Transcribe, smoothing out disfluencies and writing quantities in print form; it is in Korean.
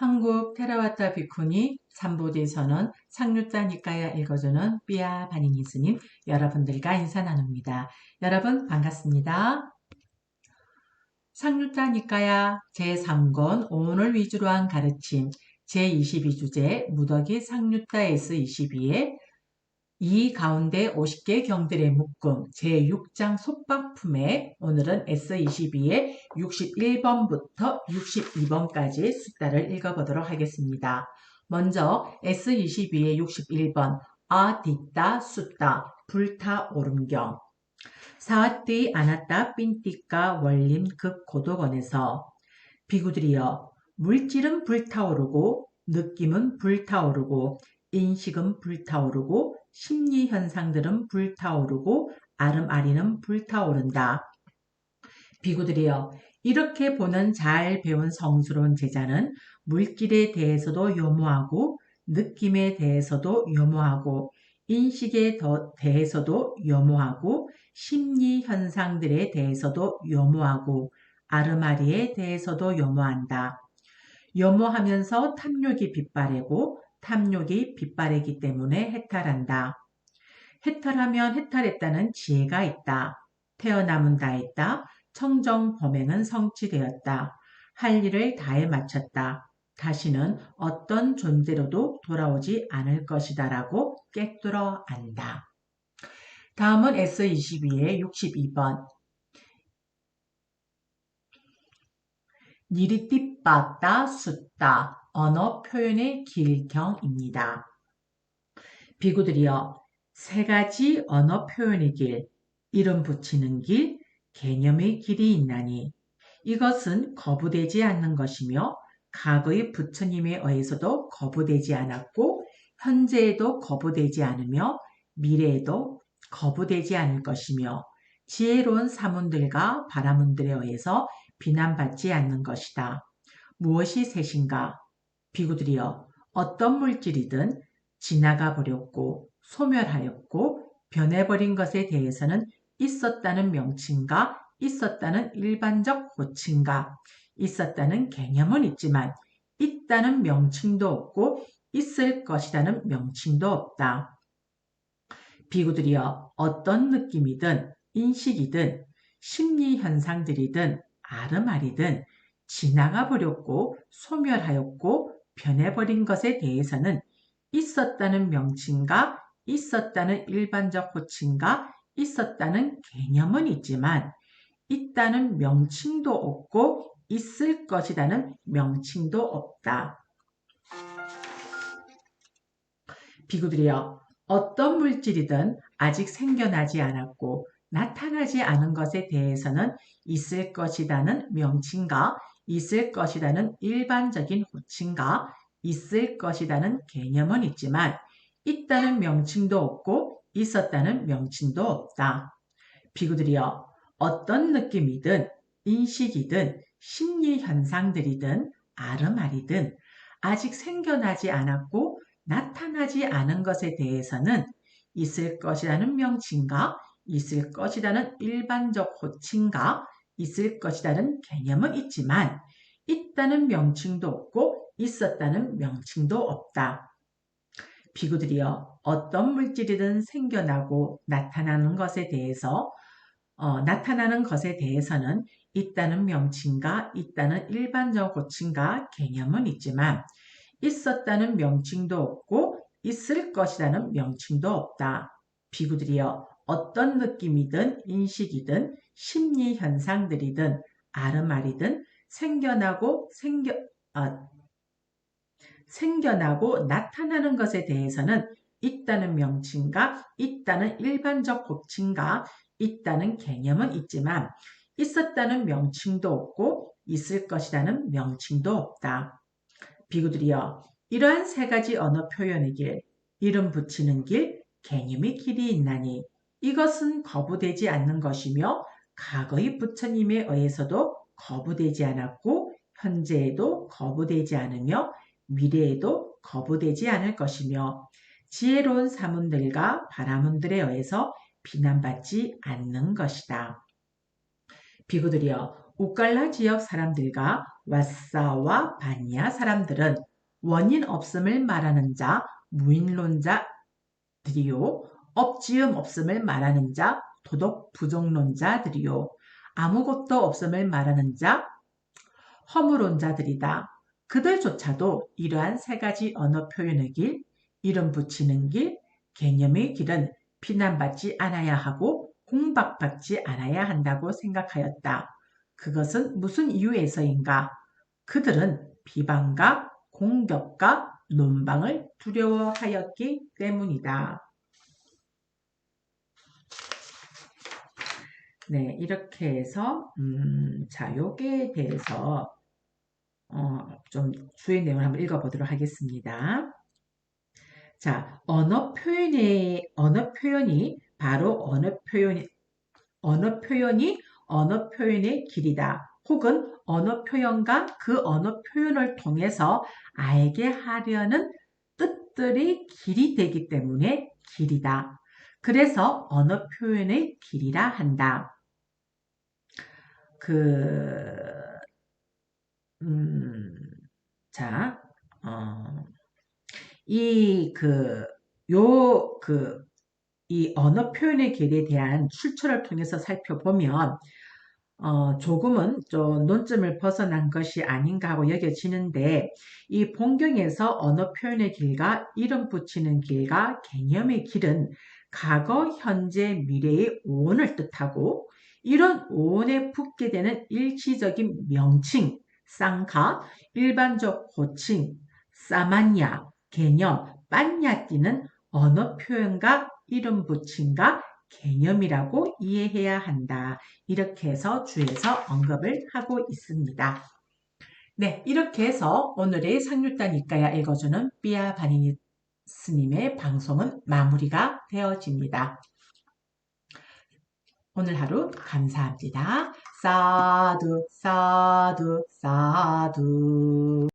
한국 테라와타 비쿠니 삼보디서는 상류자 니까야 읽어주는 삐아 바니니 스님 여러분들과 인사 나눕니다. 여러분 반갑습니다. 상류자 니까야 제3권 오늘 위주로 한 가르침 제22주제 무더기 상류자 S22의 이 가운데 50개 경들의 묶음 제6장 속박품에 오늘은 S22의 61번부터 62번까지 숫자를 읽어보도록 하겠습니다. 먼저 S22의 61번 뒷다 숫다 불타 오름경 사왔디 아나따 삔띠까 원림 극 고도건에서 비구들이여 물질은 불타오르고 느낌은 불타오르고 인식은 불타오르고 심리 현상들은 불타오르고 아름아리는 불타오른다. 비구들이여 이렇게 보는 잘 배운 성스러운 제자는 물질에 대해서도 요모하고 느낌에 대해서도 요모하고 인식에 대해서도 요모하고 심리 현상들에 대해서도 요모하고 아르마리에 대해서도 요모한다. 요모하면서 탐욕이 빗바래고 탐욕이 빗바래기 때문에 해탈한다. 해탈하면 해탈했다는 지혜가 있다. 태어남은 다했다. 청정 범행은 성취되었다. 할 일을 다해 마쳤다. 다시는 어떤 존재로도 돌아오지 않을 것이다 라고 꿰뚫어 안다. 다음은 S22의 62번 니리띠빠따 숫다 언어 표현의 길경입니다. 비구들이여 세 가지 언어 표현의 길, 이름 붙이는 길, 개념의 길이 있나니 이것은 거부되지 않는 것이며 과거의 부처님에 의해서도 거부되지 않았고 현재에도 거부되지 않으며 미래에도 거부되지 않을 것이며 지혜로운 사문들과 바라문들에 의해서 비난받지 않는 것이다. 무엇이 셋인가? 비구들이여 어떤 물질이든 지나가 버렸고 소멸하였고 변해버린 것에 대해서는 있었다는 명칭과 있었다는 일반적 호칭과 있었다는 개념은 있지만 있다는 명칭도 없고 있을 것이라는 명칭도 없다. 비구들이여 어떤 느낌이든 인식이든 심리 현상들이든 아름아리든 지나가 버렸고 소멸하였고 변해버린 것에 대해서는 있었다는 명칭과 있었다는 일반적 호칭과 있었다는 개념은 있지만 있다는 명칭도 없고 있을 것이라는 명칭도 없다. 비구들이여 어떤 물질이든 아직 생겨나지 않았고 나타나지 않은 것에 대해서는 있을 것이라는 명칭과 있을 것이라는 일반적인 호칭과 있을 것이라는 개념은 있지만 있다는 명칭도 없고 있었다는 명칭도 없다. 비구들이여 어떤 느낌이든 인식이든 심리 현상들이든 아름아리든 아직 생겨나지 않았고 나타나지 않은 것에 대해서는 있을 것이라는 명칭과 있을 것이라는 일반적 호칭과 있을 것이라는 개념은 있지만 있다는 명칭도 없고 있었다는 명칭도 없다. 비구들이여 어떤 물질이든 생겨나고 나타나는 것에 대해서는 있다는 명칭과 있다는 일반적 호칭과 개념은 있지만 있었다는 명칭도 없고 있을 것이라는 명칭도 없다. 비구들이여 어떤 느낌이든 인식이든 심리 현상들이든 아름아리든 생겨나고 나타나는 것에 대해서는 있다는 명칭과 있다는 일반적 호칭과 있다는 개념은 있지만 있었다는 명칭도 없고 있을 것이라는 명칭도 없다. 비구들이여 이러한 세 가지 언어 표현의 길, 이름 붙이는 길, 개념의 길이 있나니 이것은 거부되지 않는 것이며 과거의 부처님에 의해서도 거부되지 않았고 현재에도 거부되지 않으며 미래에도 거부되지 않을 것이며 지혜로운 사문들과 바라문들에 의해서 비난받지 않는 것이다. 비구들이여 우깔라 지역 사람들과 왓사와 바니아 사람들은 원인 없음을 말하는 자 무인론자들이요. 업지음 없음을 말하는 자 도덕 부정론자들이요. 아무것도 없음을 말하는 자 허물론자들이다. 그들조차도 이러한 세 가지 언어 표현의 길, 이름 붙이는 길, 개념의 길은 비난받지 않아야 하고 공박받지 않아야 한다고 생각하였다. 그것은 무슨 이유에서인가? 그들은 비방과 공격과 논방을 두려워하였기 때문이다. 네, 이렇게 해서 자, 요게 대해서 좀 주의 내용을 한번 읽어보도록 하겠습니다. 자, 언어 표현이 바로 언어 표현의 길이다. 혹은 언어 표현과 그 언어 표현을 통해서 알게 하려는 뜻들이 길이 되기 때문에 길이다. 그래서 언어 표현의 길이라 한다. 자, 이 언어 표현의 길에 대한 출처를 통해서 살펴보면, 조금은 좀 논점을 벗어난 것이 아닌가 하고 여겨지는데, 이 본경에서 언어 표현의 길과 이름 붙이는 길과 개념의 길은 과거, 현재, 미래의 오온을 뜻하고, 이런 오온에 붙게 되는 일시적인 명칭, 쌍카, 일반적 호칭, 사마냐, 개념, 빤야띠는 언어 표현과 이름 붙임과 개념이라고 이해해야 한다. 이렇게 해서 주에서 언급을 하고 있습니다. 네, 이렇게 해서 오늘의 상류단 이과야 읽어주는 삐아 바니니 스님의 방송은 마무리가 되어집니다. 오늘 하루 감사합니다. 사두 사두 사두